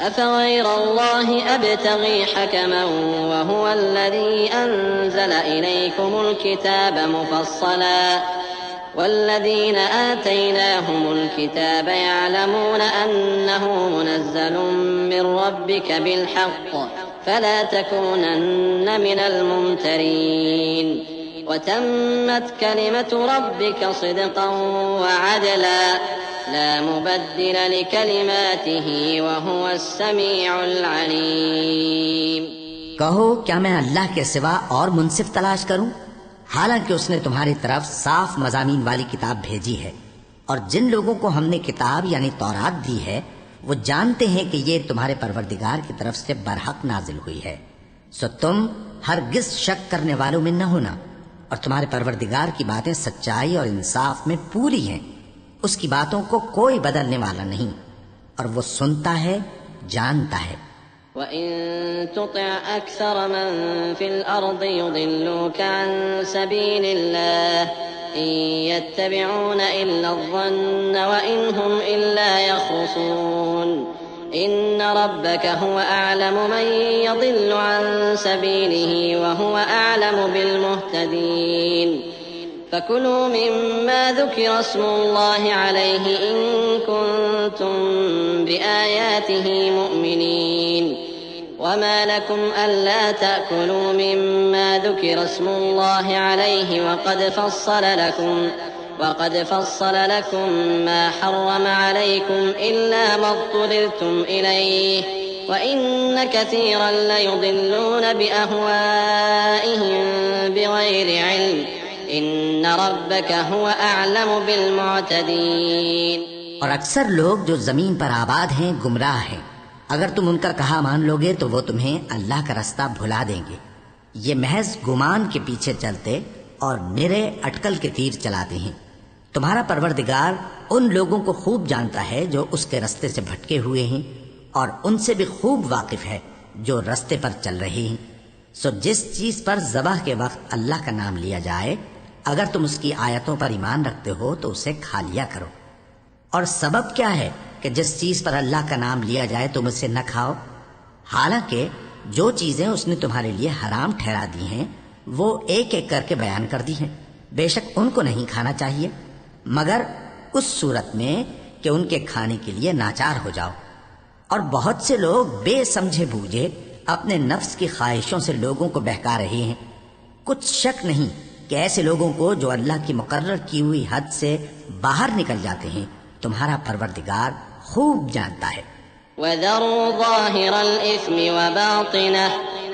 أفغير الله أبتغي حكما وهو الذي أنزل إليكم الكتاب مفصلا والذين آتيناهم الكتاب يعلمون أنه منزل من ربك بالحق فلا تكونن من الممترين وتمت كلمة ربك صدقا وعدلا لا مبدل لكلماته وهو السميع العليم۔ کہو کیا میں اللہ کے سوا اور منصف تلاش کروں، حالانکہ اس نے تمہاری طرف صاف مضامین والی کتاب بھیجی ہے، اور جن لوگوں کو ہم نے کتاب یعنی تورات دی ہے وہ جانتے ہیں کہ یہ تمہارے پروردگار کی طرف سے برحق نازل ہوئی ہے، سو تم ہرگز شک کرنے والوں میں نہ ہونا، اور تمہارے پروردگار کی باتیں سچائی اور انصاف میں پوری ہیں، اس کی باتوں کو کوئی بدلنے والا نہیں، اور وہ سنتا ہے جانتا ہے۔ وَإِن تُطِعْ أَكْثَرَ مَن فِي الْأَرْضِ يُضِلُّوكَ عَن سَبِيلِ اللَّهِ إِن يَتَّبِعُونَ إِلَّا الظَّنَّ وَإِنْ هُمْ إِلَّا يَخْرُصُونَ إِنَّ رَبَّكَ هُوَ أَعْلَمُ مَن يَضِلُّ عَن سَبِيلِهِ وَهُوَ أَعْلَمُ بِالْمُهْتَدِينَ فَكُلُوا مِمَّا ذُكِرَ اسْمُ اللَّهِ عَلَيْهِ إِن كُنتُم بِآيَاتِهِ مُؤْمِنِينَ وما لكم ألا تأكلوا مما ذكر اسم الله عليه وقد فصل لكم ما حرم عليكم إلا ما اضطررتم إليه وإن كثيرا ليضلون بأهوائهم بغير علم إن ربك هو أعلم بالمعتدين۔ اور اکثر لوگ جو زمین پر آباد ہیں گمراہ ہیں، اگر تم ان کا کہا مان لوگے تو وہ تمہیں اللہ کا رستہ بھلا دیں گے، یہ محض گمان کے پیچھے چلتے اور نرے اٹکل کے تیر چلاتے ہیں۔ تمہارا پروردگار ان لوگوں کو خوب جانتا ہے جو اس کے رستے سے بھٹکے ہوئے ہیں، اور ان سے بھی خوب واقف ہے جو رستے پر چل رہے ہیں۔ سو جس چیز پر ذبح کے وقت اللہ کا نام لیا جائے، اگر تم اس کی آیتوں پر ایمان رکھتے ہو تو اسے کھا لیا کرو۔ اور سبب کیا ہے کہ جس چیز پر اللہ کا نام لیا جائے تم اسے نہ کھاؤ، حالانکہ جو چیزیں اس نے تمہارے لیے حرام ٹھہرا دی ہیں وہ ایک ایک کر کے بیان کر دی ہیں، بے شک ان کو نہیں کھانا چاہیے مگر اس صورت میں کہ ان کے کھانے کے لیے ناچار ہو جاؤ۔ اور بہت سے لوگ بے سمجھے بوجھے اپنے نفس کی خواہشوں سے لوگوں کو بہکا رہے ہیں۔ کچھ شک نہیں کہ ایسے لوگوں کو جو اللہ کی مقرر کی ہوئی حد سے باہر نکل جاتے ہیں تمہارا پروردگار خوب جانتا ہے۔ وَذَرُوا ظَاهِرَ الْإِثْمِ وَبَاطِنَهُ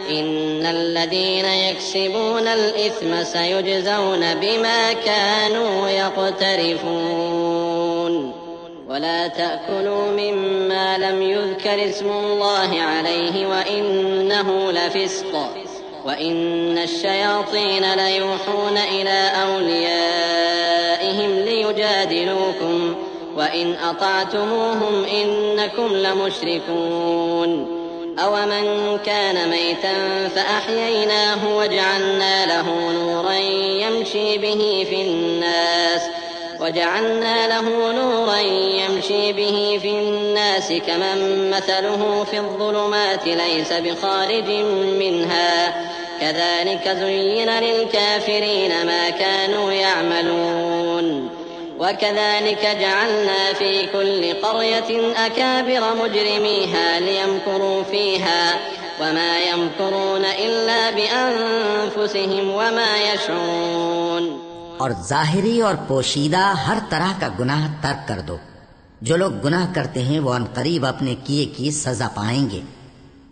إِنَّ الَّذِينَ يَكْسِبُونَ الْإِثْمَ سَيُجْزَوْنَ بِمَا كَانُوا يَقْتَرِفُونَ وَلَا تَأْكُلُوا مِمَّا لَمْ يُذْكَرِ اسْمُ اللَّهِ عَلَيْهِ وَإِنَّهُ لَفِسْقٌ وَإِنَّ الشَّيَاطِينَ لَيُوحُونَ إِلَىٰ أَوْلِيَائِهِمْ لِيُجَادِلُوكُمْ وَإِنْ أَطَعْتُمُوهُمْ إِنَّكُمْ لَمُشْرِكُونَ أَوَمَنْ كَانَ مَيْتًا فَأَحْيَيْنَاهُ وَجَعَلْنَا له نُورًا يَمْشِي بِهِ فِي النَّاسِ كَمَنْ مَثَلُهُ فِي الظُّلُمَاتِ لَيْسَ بِخَارِجٍ مِنْهَا كَذَلِكَ زُيِّنَ لِلْكَافِرِينَ مَا كَانُوا يَعْمَلُونَ وَكَذَلِكَ جَعَلْنَا فِي كُلِّ قَرْيَةٍ أَكَابِرَ مُجْرِمِيهَا لِيَمْكُرُوا فِيهَا وَمَا يَمْكُرُونَ إِلَّا بِأَنفُسِهِمْ وَمَا يَشْعُرُونَ۔ اور ظاہری اور پوشیدہ ہر طرح کا گناہ ترک کر دو، جو لوگ گناہ کرتے ہیں وہ عنقریب اپنے کیے کی سزا پائیں گے،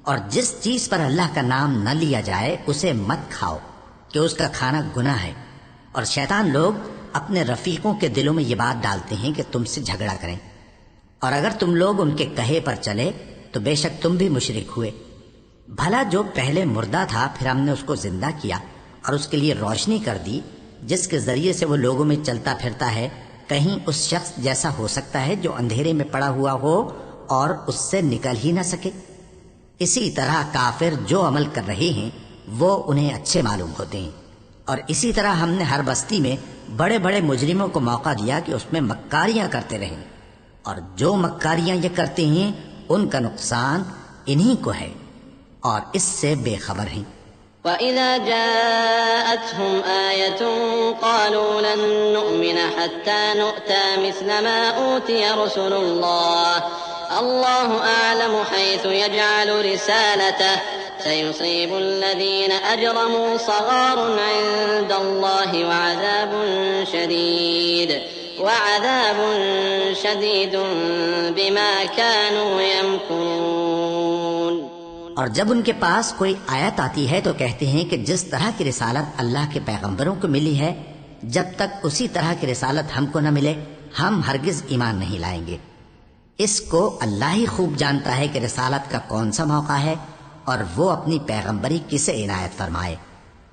اور جس چیز پر اللہ کا نام نہ لیا جائے اسے مت کھاؤ کہ اس کا کھانا گناہ ہے، اور شیطان لوگ اپنے رفیقوں کے دلوں میں یہ بات ڈالتے ہیں کہ تم سے جھگڑا کریں، اور اگر تم لوگ ان کے کہے پر چلے تو بے شک تم بھی مشرک ہوئے۔ بھلا جو پہلے مردہ تھا پھر ہم نے اس کو زندہ کیا اور اس کے لیے روشنی کر دی جس کے ذریعے سے وہ لوگوں میں چلتا پھرتا ہے، کہیں اس شخص جیسا ہو سکتا ہے جو اندھیرے میں پڑا ہوا ہو اور اس سے نکل ہی نہ سکے؟ اسی طرح کافر جو عمل کر رہے ہیں وہ انہیں اچھے معلوم ہوتے ہیں، اور اسی طرح ہم نے ہر بستی میں بڑے بڑے مجرموں کو موقع دیا کہ اس میں مکاریاں کرتے رہیں، اور جو مکاریاں یہ کرتے ہیں ان کا نقصان انہی کو ہے اور اس سے بے خبر ہیں۔ وَإِذَا جَاءَتْهُمْ آيَةٌ قَالُوا لَن نُّؤْمِنَ حَتَّى نُؤْتَىٰ مِثْلَ مَا أُوتِيَ رُسُلُ اللَّهِ اللَّهُ أَعْلَمُ حَيْثُ يَجْعَلُ رِسَالَتَهُ سَيُصِيبُ الَّذِينَ أَجْرَمُوا صَغَارٌ عِندَ اللَّهِ وَعَذَابٌ شَدِيدٌ بِمَا كَانُوا يَمْكُرُونَ۔ اور جب ان کے پاس کوئی آیت آتی ہے تو کہتے ہیں کہ جس طرح کی رسالت اللہ کے پیغمبروں کو ملی ہے، جب تک اسی طرح کی رسالت ہم کو نہ ملے ہم ہرگز ایمان نہیں لائیں گے۔ اس کو اللہ ہی خوب جانتا ہے کہ رسالت کا کون سا موقع ہے اور وہ اپنی پیغمبری کسے عنایت فرمائے۔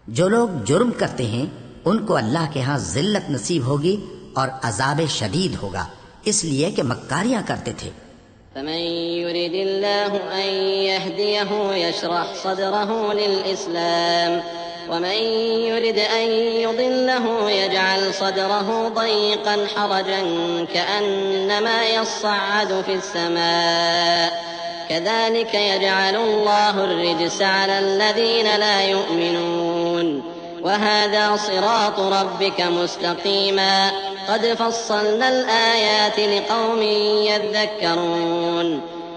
جو لوگ جرم کرتے ہیں ان کو اللہ کے ہاں ذلت نصیب ہوگی اور عذاب شدید ہوگا، اس لیے کہ مکاریاں کرتے تھے۔ فمن يرد الله أن يهديه يشرح صدره للإسلام ومن يرد أن يضله يجعل صدره ضيقا حرجا كأنما يصعد في السماء كذلك يجعل الله الرجس على الذين لا يؤمنون وهذا صراط ربك مستقيما قد فصلنا الآيات لقوم يذكرون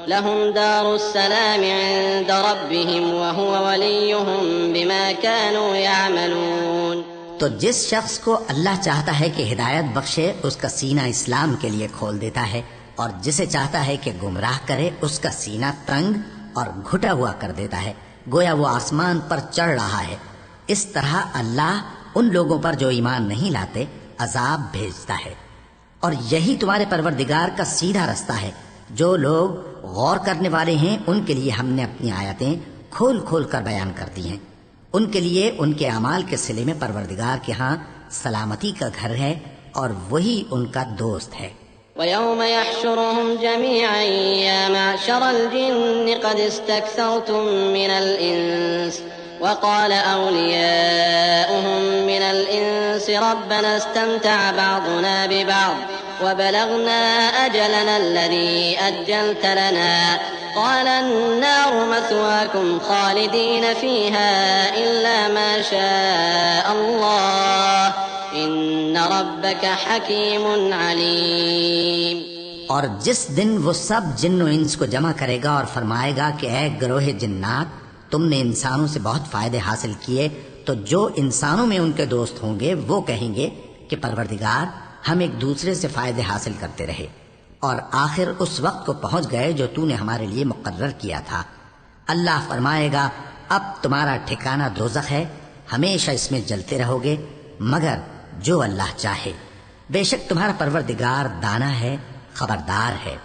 لهم دار السلام عند ربهم وهو وليهم بما كانوا يعملون۔ تو جس شخص کو اللہ چاہتا ہے کہ ہدایت بخشے اس کا سینہ اسلام کے لیے کھول دیتا ہے، اور جسے چاہتا ہے کہ گمراہ کرے اس کا سینہ تنگ اور گھٹا ہوا کر دیتا ہے، گویا وہ آسمان پر چڑھ رہا ہے۔ اس طرح اللہ ان لوگوں پر جو ایمان نہیں لاتے عذاب بھیجتا ہے، اور یہی تمہارے پروردگار کا سیدھا رستہ ہے۔ جو لوگ غور کرنے والے ہیں ان کے لیے ہم نے اپنی آیتیں کھول کھول کر بیان کر دی ہیں۔ ان کے لیے ان کے اعمال کے صلے میں پروردگار کے ہاں سلامتی کا گھر ہے اور وہی ان کا دوست ہے۔ وَيَوْمَ يَحْشُرُهُمْ جَمِيعًا يَا مَعْشَرَ الْجِنِّ قَدِ اسْتَكْثَرْتُم مِّنَ الْإِنسِ وقال أولياؤهم من الإنس ربنا استمتع بعضنا ببعض وبلغنا أجلنا الذي أجلت لنا قال النار مثواكم خالدين فيها إلا ما شاء الله إن ربك حكيم عليم۔ اور جس دن وہ سب جن و انس کو جمع کرے گا اور فرمائے گا کہ اے گروہ جنات، تم نے انسانوں سے بہت فائدے حاصل کیے، تو جو انسانوں میں ان کے دوست ہوں گے وہ کہیں گے کہ پروردگار ہم ایک دوسرے سے فائدے حاصل کرتے رہے اور آخر اس وقت کو پہنچ گئے جو تو نے ہمارے لیے مقرر کیا تھا۔ اللہ فرمائے گا اب تمہارا ٹھکانہ دوزخ ہے، ہمیشہ اس میں جلتے رہو گے مگر جو اللہ چاہے، بے شک تمہارا پروردگار دانا ہے، خبردار ہے۔